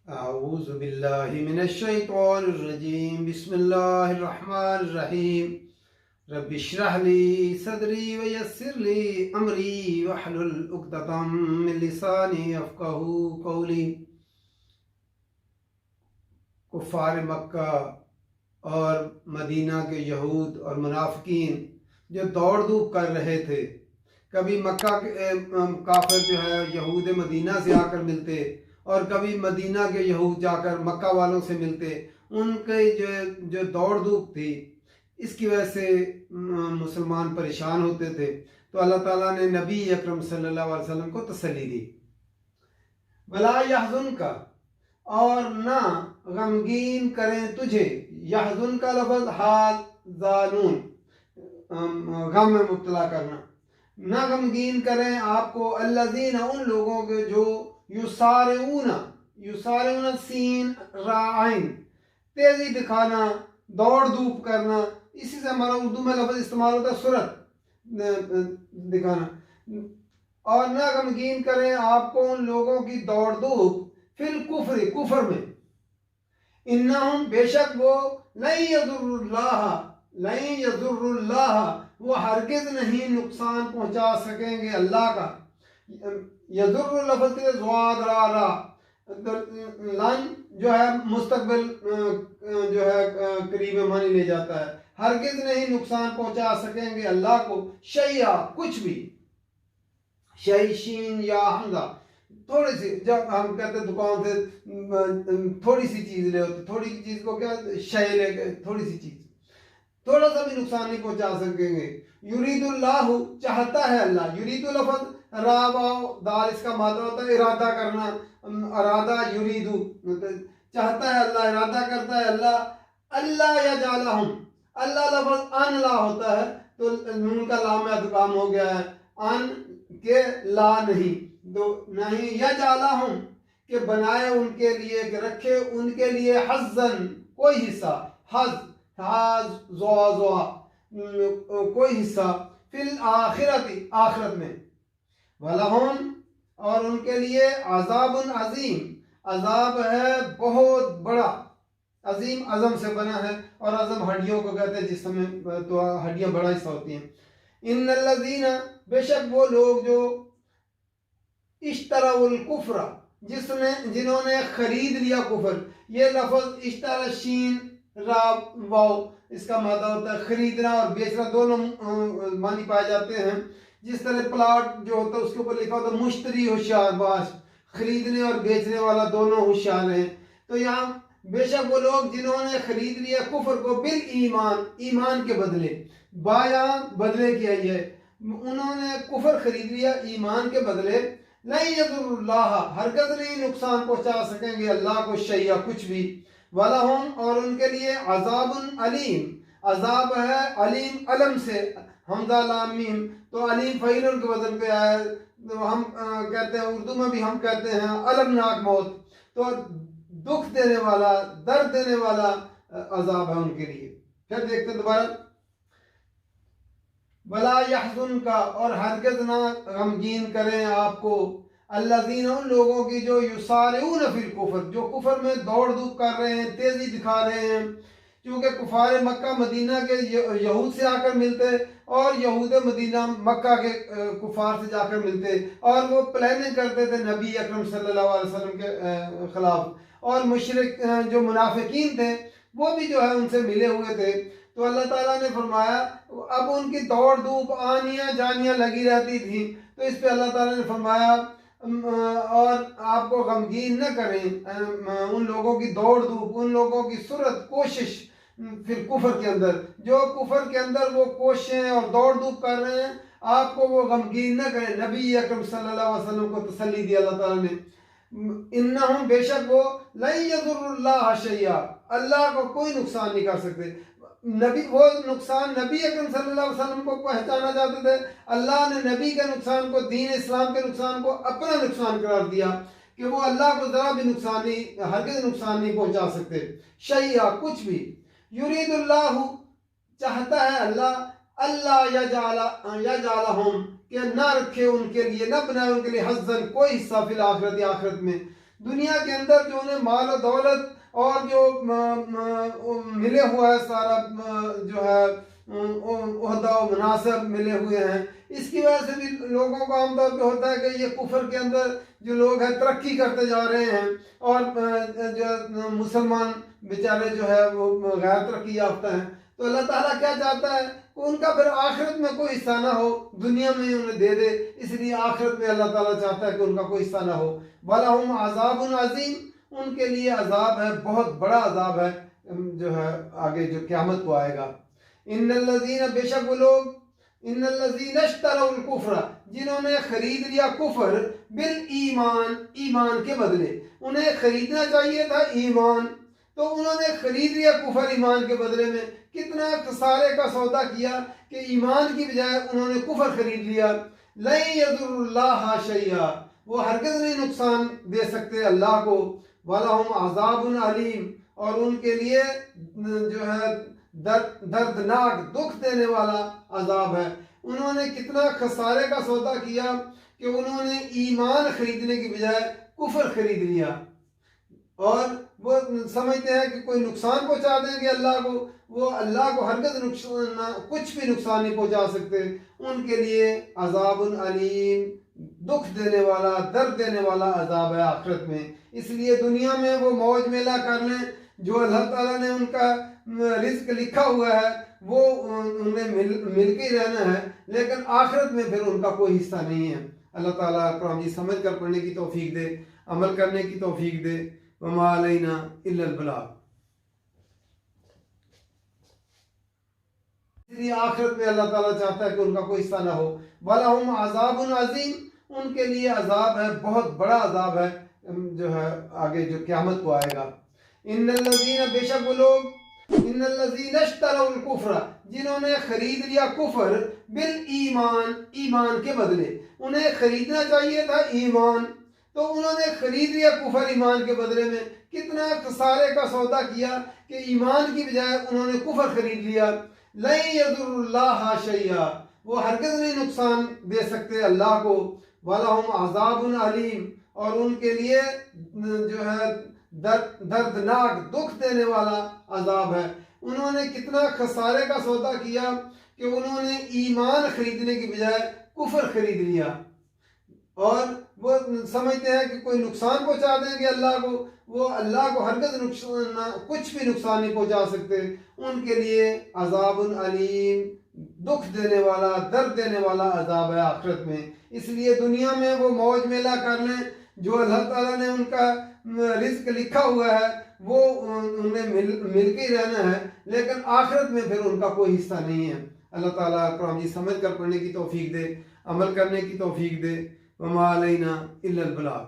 اعوذ باللہ من الشیطان الرجیم بسم اللہ الرحمن الرحیم رب اشرح لی صدری ویسر لی امری واحلل عقدۃ من لسانی یفقہوا قولی۔ کفار مکہ اور مدینہ کے یہود اور منافقین جو دوڑ دھوپ کر رہے تھے، کبھی مکہ کے کافر جو ہے یہود مدینہ سے آ کر ملتے اور کبھی مدینہ کے یہود جا کر مکہ والوں سے ملتے، ان کے جو دوڑ دھوپ تھی اس کی وجہ سے مسلمان پریشان ہوتے تھے۔ تو اللہ تعالیٰ نے نبی اکرم صلی اللہ علیہ وسلم کو تسلی دی، وَلَا يَحْزُنْكَ، اور نہ غمگین کریں تجھے۔ یحزن کا لفظ حال زانون، غم میں مبتلا کرنا، نہ غمگین کریں آپ کو الذین، ان لوگوں کے جو یسارعون سین رائن، تیزی دکھانا، دوڑ دھوپ کرنا، اسی سے ہمارا اردو میں لفظ استعمال ہوتا ہے سرعت دکھانا۔ اور نہ غمگین کریں آپ کو ان لوگوں کی دوڑ دھوپ فی الکفر، کفر میں، انہم، بے شک وہ، لن یضر اللہ، وہ ہرگز نہیں نقصان پہنچا سکیں گے اللہ کا۔ یضر لفظ کے زواد را را، لن جو ہے مستقبل جو ہے قریب معنی لے جاتا ہے، ہرگز نہیں نقصان پہنچا سکیں گے اللہ کو، شیئا، کچھ بھی، شیء شین یا حمزہ، تھوڑی سی، جب ہم کہتے ہیں دکان سے تھوڑی سی چیز لے ہوتے، تھوڑی سی چیز کو کیا شے لے کے، تھوڑی سی چیز، تھوڑا سا بھی نقصان نہیں پہنچا سکیں گے۔ یرید اللہ، چاہتا ہے اللہ، یرید لفظ را واو دال، اس کا مادہ ہوتا ہے ارادہ کرنا، ارادہ یریدو، چاہتا ہے اللہ، ارادہ کرتا ہے اللہ، اللہ یجعلہم، اللہ لفظ ان لا ہوتا ہے تو نون کا لام میں ادغام ہو گیا ہے، ان کے لا نہیں، تو نہیں یجعلہم، کہ بنائے ان کے لیے، کہ رکھے ان کے لیے حظاً، کوئی حصہ، حظ کوئی حصہ، فی الآخرت، آخرت میں، وَلَهُمْ، اور ان کے لیے عذاب عظیم، عذاب ہے بہت بڑا، عظیم عظم سے بنا ہے، اور عظم ہڈیوں کو کہتے ہیں، جس میں تو ہڈیاں بڑا حصہ ہوتی ہیں۔ ان الذین، بے شک وہ لوگ جو اشتروا الکفر، جنہوں نے خرید لیا کفر، یہ لفظ اشترا شین را واو، اس کا مادہ ہوتا ہے خریدنا اور بیچنا، دونوں معنی پائے جاتے ہیں۔ جس طرح پلاٹ جو ہوتا ہے اس کے اوپر لکھا ہوتا ہے مشتری ہوشیار باش، خریدنے اور بیچنے والا دونوں ہوشیار ہیں۔ تو یہاں بے شک وہ لوگ جنہوں نے خرید لیا کفر کو بالایمان، ایمان کے بدلے، با یہاں بدلے کیا ہے، انہوں نے کفر خرید لیا ایمان کے بدلے، لن یضر اللہ، ہرگز نہیں نقصان پہنچا سکیں گے اللہ کو شیئا، کچھ بھی، وَلَهُمْ، اور ان کے لیے عذاب علیم، عذاب ہے علیم، علم سے حمزہ لام میم، تو علیم فعیل کے وزن پہ آیا، تو ہم کہتے ہیں اردو میں بھی ہم کہتے ہیں المناک موت، تو دکھ دینے والا، درد دینے والا عذاب ہے ان کے لیے۔ پھر دیکھتے ہیں دوبارہ، وَلَا يَحْزُنْكَ، اور ہرگز نہ غمگین کریں آپ کو، الذین، ان لوگوں کی جو یسارعون فی الکفر، جو کفر میں دوڑ دھوپ کر رہے ہیں، تیزی دکھا رہے ہیں، کیونکہ کفار مکہ مدینہ کے یہود سے آ کر ملتے، اور یہود مدینہ مکہ کے کفار سے جا کر ملتے، اور وہ پلاننگ کرتے تھے نبی اکرم صلی اللہ علیہ وسلم کے خلاف، اور مشرک جو منافقین تھے وہ بھی جو ہے ان سے ملے ہوئے تھے۔ تو اللہ تعالیٰ نے فرمایا، اب ان کی دوڑ دھوپ آنیاں جانیاں لگی رہتی تھیں، تو اس پہ اللہ تعالیٰ نے فرمایا اور آپ کو غمگین نہ کریں ان لوگوں کی دوڑ دھوپ، ان لوگوں کی سرعت، کوشش، پھر کفر کے اندر، جو کفر کے اندر وہ کوششیں اور دوڑ دھوپ کر رہے ہیں، آپ کو وہ غمگین نہ کریں۔ نبی اکرم صلی اللہ علیہ وسلم کو تسلی دی اللہ تعالیٰ نے، انہم، بے شک وہ، لن یضر اللہ شیئا، اللہ کو کوئی نقصان نہیں کر سکتے۔ نبی، وہ نقصان نبی اکرم صلی اللہ علیہ وسلم کو پہچانا چاہتے تھے، اللہ نے نبی کے نقصان کو، دین اسلام کے نقصان کو اپنا نقصان قرار دیا، کہ وہ اللہ کو ذرا بھی نقصان نہیں، ہرگز نقصان نہیں پہنچا سکتے، شیئا، کچھ بھی۔ یرید اللہ، چاہتا ہے اللہ، اللہ یجعلہم، کہ نہ رکھے ان کے لیے، نہ بنائے ان کے لیے حظاً، کوئی حصہ، فی الآخرت، آخرت میں، دنیا کے اندر جو انہیں مال و دولت اور جو ملے ہوا ہے سارا جو ہے عہدہ و مناصب ملے ہوئے ہیں، اس کی وجہ سے بھی لوگوں کو عام طور پہ ہوتا ہے کہ یہ کفر کے اندر جو لوگ ہیں ترقی کرتے جا رہے ہیں، اور جو مسلمان بیچارے جو ہے وہ غیر ترقی یافتہ ہیں۔ تو اللہ تعالیٰ کیا چاہتا ہے کہ ان کا پھر آخرت میں کوئی حصہ نہ ہو، دنیا میں ہی انہیں دے دے، اس لیے آخرت میں اللہ تعالیٰ چاہتا ہے کہ ان کا کوئی حصہ نہ ہو۔ وَلَهُمْ عَذَابٌ عَظِيمٌ، ان کے لیے عذاب ہے، بہت بڑا عذاب ہے جو ہے آگے جو قیامت کو آئے گا۔ ان الذین، بے شک وہ لوگ، ان الذین اشتروا الکفر، جنہوں نے خرید لیا کفر، بالایمان، ایمان کے بدلے، انہیں خریدنا چاہیے تھا ایمان، تو انہوں نے خرید لیا کفر ایمان کے بدلے میں۔ کتنا خسارے کا سودا کیا کہ ایمان کی بجائے انہوں نے کفر خرید لیا۔ لن یضر اللہ شیئا، وہ ہرگز نہیں نقصان دے سکتے اللہ کو۔ وَلَهُمْ عَذَابٌ عَلِيمٌ، اور ان کے لیے جو ہے دردناک دکھ دینے والا عذاب ہے۔ انہوں نے کتنا خسارے کا سودا کیا کہ انہوں نے ایمان خریدنے کی بجائے کفر خرید لیا، اور وہ سمجھتے ہیں کہ کوئی نقصان پہنچا دیں گے اللہ کو، وہ اللہ کو ہرگز کچھ بھی نقصان نہیں پہنچا سکتے۔ ان کے لیے عذاب علیم، دکھ دینے والا، درد دینے والا عذاب ہے آخرت میں۔ اس لیے دنیا میں وہ موج میلہ کر لیں، جو اللہ تعالیٰ نے ان کا رزق لکھا ہوا ہے وہ انہیں مل کے ہی رہنا ہے، لیکن آخرت میں پھر ان کا کوئی حصہ نہیں ہے۔ اللہ تعالیٰ قرآن کی سمجھ کر پڑھنے کی توفیق دے، عمل کرنے کی توفیق دے۔ وما علینا الا البلاغ۔ اس لیے آخرت میں اللہ تعالیٰ چاہتا ہے کہ ان کا کوئی حصہ نہ ہو۔ وَلَهُمْ عَذَابٌ عَظِيمٌ، ان کے لیے عذاب ہے، بہت بڑا عذاب ہے جو ہے آگے جو قیامت کو آئے گا۔ ان الذین، بے شک وہ لوگ، ان الذین اشتروا الکفر، جنہوں نے خرید لیا کفر، بالایمان، ایمان کے بدلے، انہیں خریدنا چاہیے تھا ایمان، تو انہوں نے خرید لیا کفر ایمان کے بدلے میں۔ کتنا خسارے کا سودا کیا کہ ایمان کی بجائے انہوں نے کفر خرید لیا۔ لن یضر اللہ شیئا، وہ ہرگز نہیں نقصان دے سکتے اللہ کو۔ وَلَهُمْ عَذَابٌ عَلِيمٌ، اور ان کے لیے جو ہے دردناک دکھ دینے والا عذاب ہے۔ انہوں نے کتنا خسارے کا سودا کیا کہ انہوں نے ایمان خریدنے کی بجائے کفر خرید لیا، اور وہ سمجھتے ہیں کہ کوئی نقصان پہنچا دیں گے اللہ کو، وہ اللہ کو ہرگز کچھ بھی نقصان نہیں پہنچا سکتے۔ ان کے لیے عذاب علیم، دکھ دینے والا، درد دینے والا عذاب ہے آخرت میں۔ اس لیے دنیا میں وہ موج میلہ کر لیں، جو اللہ تعالیٰ نے ان کا رزق لکھا ہوا ہے وہ انہیں مل کے ہی رہنا ہے، لیکن آخرت میں پھر ان کا کوئی حصہ نہیں ہے۔ اللہ تعالیٰ قرآن کی سمجھ کر پڑھنے کی توفیق دے، عمل کرنے کی توفیق دے۔ وما علینا الا البلاغ۔